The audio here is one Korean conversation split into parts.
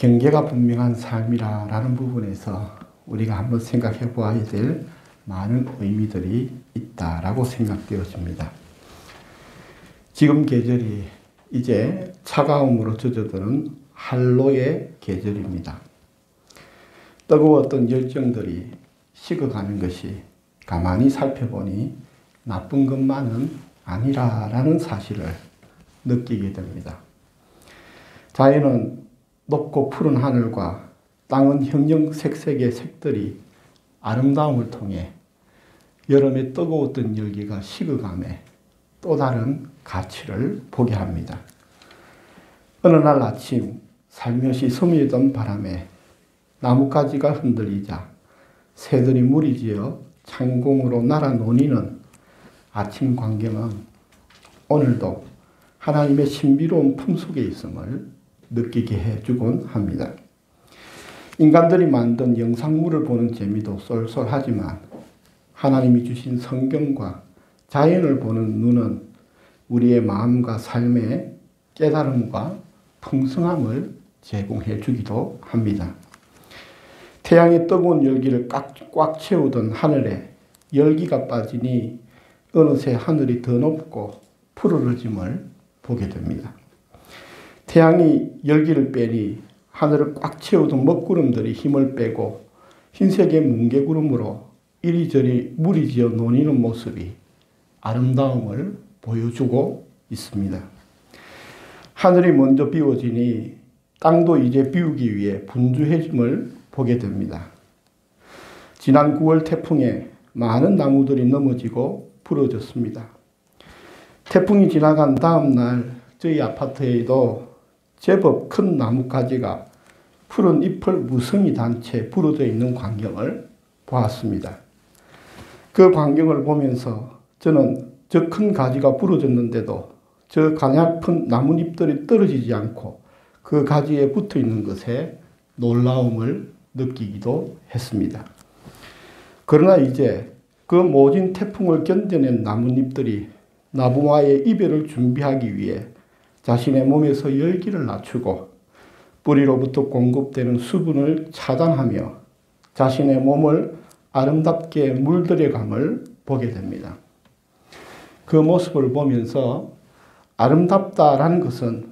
경계가 분명한 삶이라는 부분에서 우리가 한번 생각해 보아야 될 많은 의미들이 있다라고 생각되어집니다. 지금 계절이 이제 차가움으로 젖어드는 한로의 계절입니다. 뜨거웠던 열정들이 식어가는 것이 가만히 살펴보니 나쁜 것만은 아니라라는 사실을 느끼게 됩니다. 자연은 높고 푸른 하늘과 땅은 형형색색의 색들이 아름다움을 통해 여름의 뜨거웠던 열기가 식어감에 또 다른 가치를 보게 합니다. 어느 날 아침 살며시 스며든 바람에 나뭇가지가 흔들리자 새들이 무리지어 창공으로 날아 노니는 아침 광경은 오늘도 하나님의 신비로운 품속에 있음을 느끼게 해주곤 합니다. 인간들이 만든 영상물을 보는 재미도 쏠쏠하지만 하나님이 주신 성경과 자연을 보는 눈은 우리의 마음과 삶의 깨달음과 풍성함을 제공해 주기도 합니다. 태양의 뜨거운 열기를 꽉 채우던 하늘에 열기가 빠지니 어느새 하늘이 더 높고 푸르러짐을 보게 됩니다. 태양이 열기를 빼니 하늘을 꽉 채우던 먹구름들이 힘을 빼고 흰색의 뭉게구름으로 이리저리 무리지어 노니는 모습이 아름다움을 보여주고 있습니다. 하늘이 먼저 비워지니 땅도 이제 비우기 위해 분주해짐을 보게 됩니다. 지난 9월 태풍에 많은 나무들이 넘어지고 부러졌습니다. 태풍이 지나간 다음 날 저희 아파트에도 제법 큰 나뭇가지가 푸른 잎을 무성히 단 채 부러져 있는 광경을 보았습니다. 그 광경을 보면서 저는 저 큰 가지가 부러졌는데도 저 가냘픈 나뭇잎들이 떨어지지 않고 그 가지에 붙어 있는 것에 놀라움을 느끼기도 했습니다. 그러나 이제 그 모진 태풍을 견뎌낸 나뭇잎들이 나무와의 이별을 준비하기 위해 자신의 몸에서 열기를 낮추고 뿌리로부터 공급되는 수분을 차단하며 자신의 몸을 아름답게 물들여감을 보게 됩니다. 그 모습을 보면서 아름답다라는 것은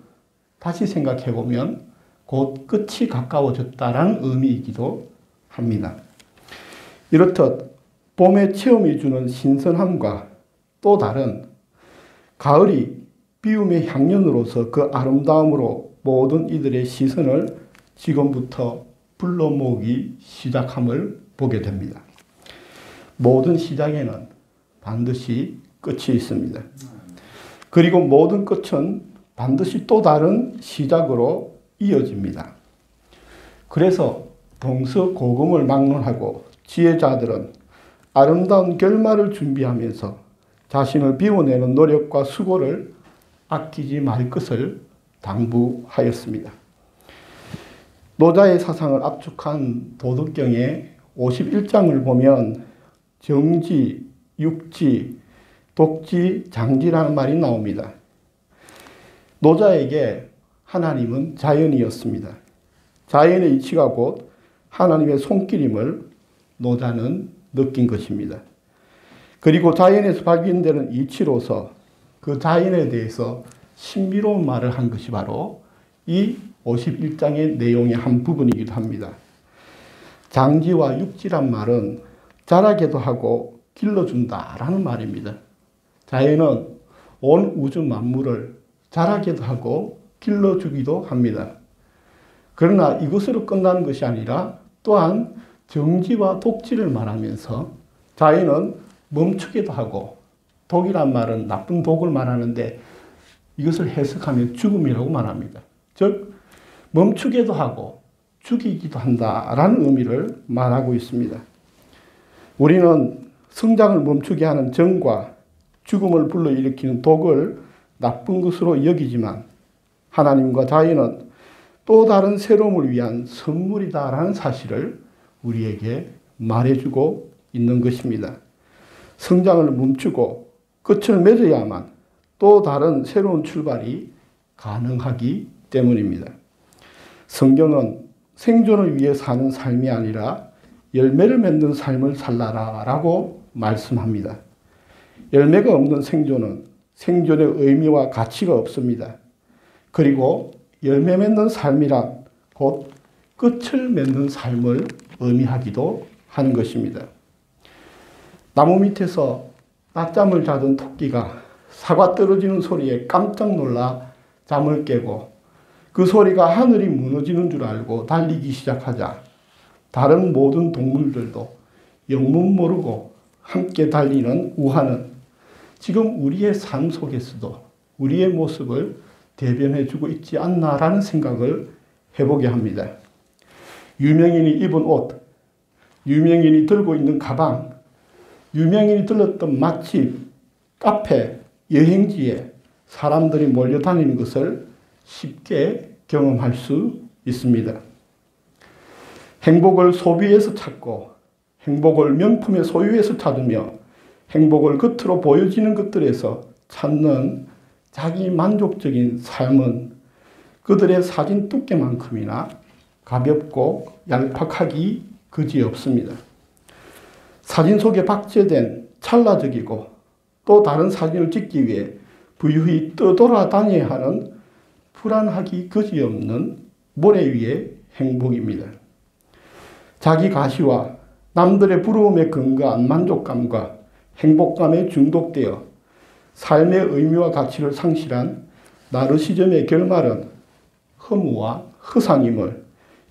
다시 생각해 보면 곧 끝이 가까워졌다라는 의미이기도 합니다. 이렇듯 봄의 체험이 주는 신선함과 또 다른 가을이 비움의 향연으로서 그 아름다움으로 모든 이들의 시선을 지금부터 불러 모으기 시작함을 보게 됩니다. 모든 시작에는 반드시 끝이 있습니다. 그리고 모든 끝은 반드시 또 다른 시작으로 이어집니다. 그래서 동서고금을 막론하고 지혜자들은 아름다운 결말을 준비하면서 자신을 비워내는 노력과 수고를 아끼지 말 것을 당부하였습니다. 노자의 사상을 압축한 도덕경의 51장을 보면 정지, 육지, 독지, 장지라는 말이 나옵니다. 노자에게 하나님은 자연이었습니다. 자연의 이치가 곧 하나님의 손길임을 노자는 느낀 것입니다. 그리고 자연에서 발견되는 이치로서 그 자연에 대해서 신비로운 말을 한 것이 바로 이 51장의 내용의 한 부분이기도 합니다. 장지와 육지란 말은 자라게도 하고 길러준다라는 말입니다. 자연은 온 우주 만물을 자라게도 하고 길러주기도 합니다. 그러나 이것으로 끝나는 것이 아니라 또한 정지와 독지를 말하면서 자연은 멈추기도 하고, 독이란 말은 나쁜 독을 말하는데 이것을 해석하면 죽음이라고 말합니다. 즉 멈추기도 하고 죽이기도 한다라는 의미를 말하고 있습니다. 우리는 성장을 멈추게 하는 정과 죽음을 불러일으키는 독을 나쁜 것으로 여기지만 하나님과 자연은 또 다른 새로움을 위한 선물이다라는 사실을 우리에게 말해주고 있는 것입니다. 성장을 멈추고 끝을 맺어야만 또 다른 새로운 출발이 가능하기 때문입니다. 성경은 생존을 위해 사는 삶이 아니라 열매를 맺는 삶을 살라라 라고 말씀합니다. 열매가 없는 생존은 생존의 의미와 가치가 없습니다. 그리고 열매 맺는 삶이란 곧 끝을 맺는 삶을 의미하기도 하는 것입니다. 나무 밑에서 낮잠을 자던 토끼가 사과 떨어지는 소리에 깜짝 놀라 잠을 깨고 그 소리가 하늘이 무너지는 줄 알고 달리기 시작하자 다른 모든 동물들도 영문 모르고 함께 달리는 우하는 지금 우리의 삶 속에서도 우리의 모습을 대변해주고 있지 않나라는 생각을 해보게 합니다. 유명인이 입은 옷, 유명인이 들고 있는 가방, 유명인이 들렀던 맛집, 카페, 여행지에 사람들이 몰려다니는 것을 쉽게 경험할 수 있습니다. 행복을 소비에서 찾고 행복을 명품의 소유에서 찾으며 행복을 겉으로 보여지는 것들에서 찾는 자기 만족적인 삶은 그들의 사진 두께만큼이나 가볍고 얄팍하기 그지없습니다. 사진 속에 박제된 찰나적이고 또 다른 사진을 찍기 위해 부유히 떠돌아다녀야 하는 불안하기 그지없는 모래 위의 행복입니다. 자기 가시와 남들의 부러움에 근거한 만족감과 행복감에 중독되어 삶의 의미와 가치를 상실한 나르시즘의 결말은 허무와 허상임을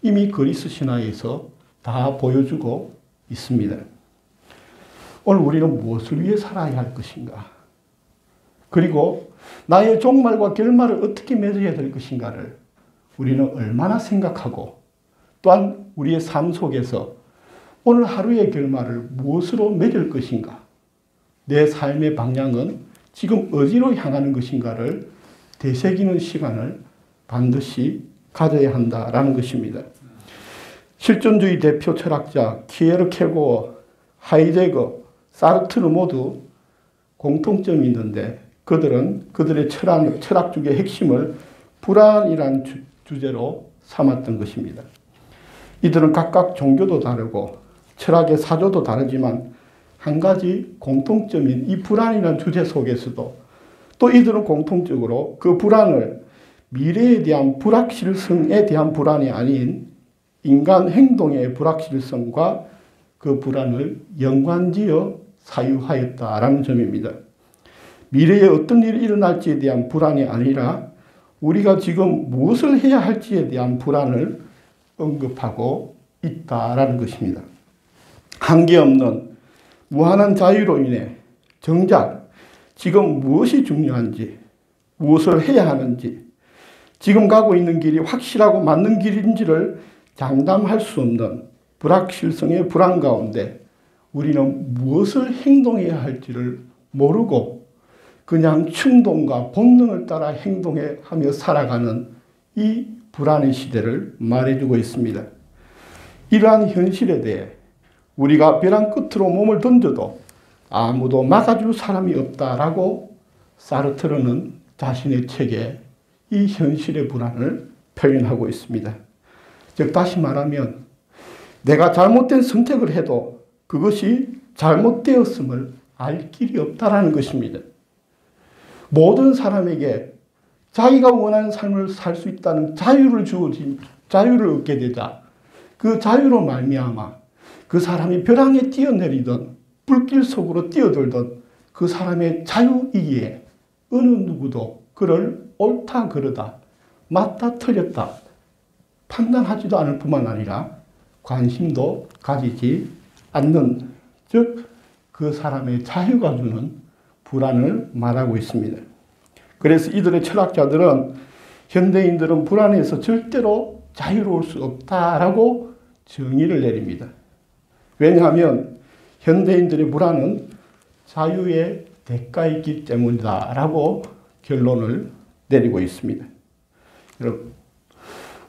이미 그리스 신화에서 다 보여주고 있습니다. 오늘 우리는 무엇을 위해 살아야 할 것인가? 그리고 나의 종말과 결말을 어떻게 맺어야 될 것인가를 우리는 얼마나 생각하고 또한 우리의 삶 속에서 오늘 하루의 결말을 무엇으로 맺을 것인가? 내 삶의 방향은 지금 어디로 향하는 것인가를 되새기는 시간을 반드시 가져야 한다라는 것입니다. 실존주의 대표 철학자 키에르케고어, 하이데거, 사르트르 모두 공통점이 있는데 그들은 그들의 철학주의 핵심을 불안이라는 주제로 삼았던 것입니다. 이들은 각각 종교도 다르고 철학의 사조도 다르지만 한 가지 공통점인 이 불안이라는 주제 속에서도 또 이들은 공통적으로 그 불안을 미래에 대한 불확실성에 대한 불안이 아닌 인간 행동의 불확실성과 그 불안을 연관지어 사유하였다라는 점입니다. 미래에 어떤 일이 일어날지에 대한 불안이 아니라 우리가 지금 무엇을 해야 할지에 대한 불안을 언급하고 있다라는 것입니다. 한계없는 무한한 자유로 인해 정작 지금 무엇이 중요한지, 무엇을 해야 하는지, 지금 가고 있는 길이 확실하고 맞는 길인지를 장담할 수 없는 불확실성의 불안 가운데 우리는 무엇을 행동해야 할지를 모르고 그냥 충동과 본능을 따라 행동하며 살아가는 이 불안의 시대를 말해주고 있습니다. 이러한 현실에 대해 우리가 벼랑 끝으로 몸을 던져도 아무도 막아줄 사람이 없다라고 사르트르는 자신의 책에 이 현실의 불안을 표현하고 있습니다. 즉 다시 말하면 내가 잘못된 선택을 해도 그것이 잘못되었음을 알 길이 없다라는 것입니다. 모든 사람에게 자기가 원하는 삶을 살 수 있다는 자유를 얻게 되자 그 자유로 말미암아 그 사람이 벼랑에 뛰어내리던 불길 속으로 뛰어들던 그 사람의 자유이기에 어느 누구도 그를 옳다 그르다 맞다 틀렸다 판단하지도 않을 뿐만 아니라 관심도 가지지 않는 즉 그 사람의 자유가 주는 불안을 말하고 있습니다. 그래서 이들의 철학자들은 현대인들은 불안에서 절대로 자유로울 수 없다라고 정의를 내립니다. 왜냐하면 현대인들의 불안은 자유의 대가이기 때문이다라고 결론을 내리고 있습니다. 여러분,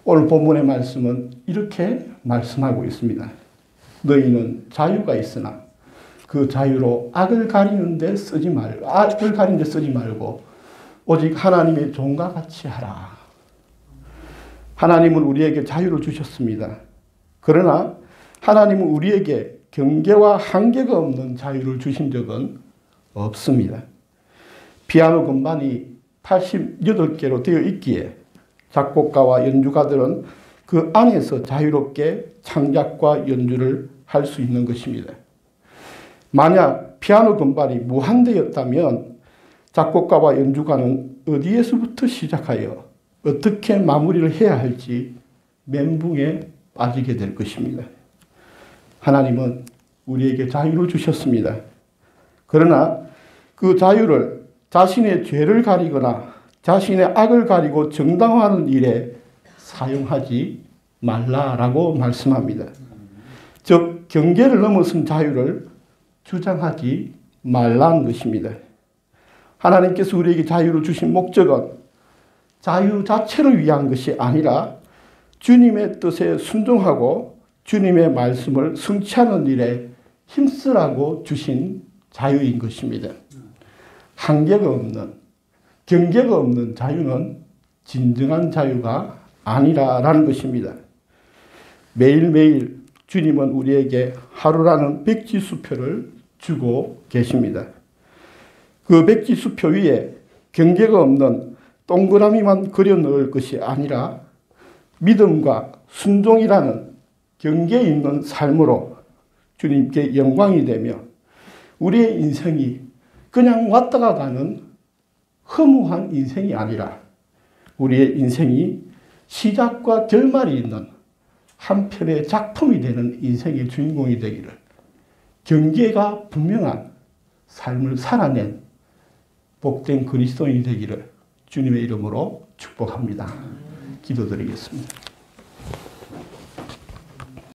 오늘 본문의 말씀은 이렇게 말씀하고 있습니다. 너희는 자유가 있으나 그 자유로 악을 가리는데 쓰지 말고 오직 하나님의 종과 같이 하라. 하나님은 우리에게 자유를 주셨습니다. 그러나 하나님은 우리에게 경계와 한계가 없는 자유를 주신 적은 없습니다. 피아노 건반이 88개로 되어 있기에 작곡가와 연주가들은 그 안에서 자유롭게 창작과 연주를 할 수 있는 것입니다. 만약 피아노 건반이 무한대였다면 작곡가와 연주가는 어디에서부터 시작하여 어떻게 마무리를 해야 할지 멘붕에 빠지게 될 것입니다. 하나님은 우리에게 자유를 주셨습니다. 그러나 그 자유를 자신의 죄를 가리거나 자신의 악을 가리고 정당화하는 일에 사용하지 말라라고 말씀합니다. 즉 경계를 넘어선 자유를 주장하지 말라는 것입니다. 하나님께서 우리에게 자유를 주신 목적은 자유 자체를 위한 것이 아니라 주님의 뜻에 순종하고 주님의 말씀을 성취하는 일에 힘쓰라고 주신 자유인 것입니다. 한계가 없는, 경계가 없는 자유는 진정한 자유가 아니라라는 것입니다. 매일매일 주님은 우리에게 하루라는 백지수표를 주고 계십니다. 그 백지수표 위에 경계가 없는 동그라미만 그려 넣을 것이 아니라 믿음과 순종이라는 경계 있는 삶으로 주님께 영광이 되며 우리의 인생이 그냥 왔다가 가는 허무한 인생이 아니라 우리의 인생이 시작과 결말이 있는 한 편의 작품이 되는 인생의 주인공이 되기를, 경계가 분명한 삶을 살아낸 복된 그리스도인이 되기를 주님의 이름으로 축복합니다. 기도드리겠습니다.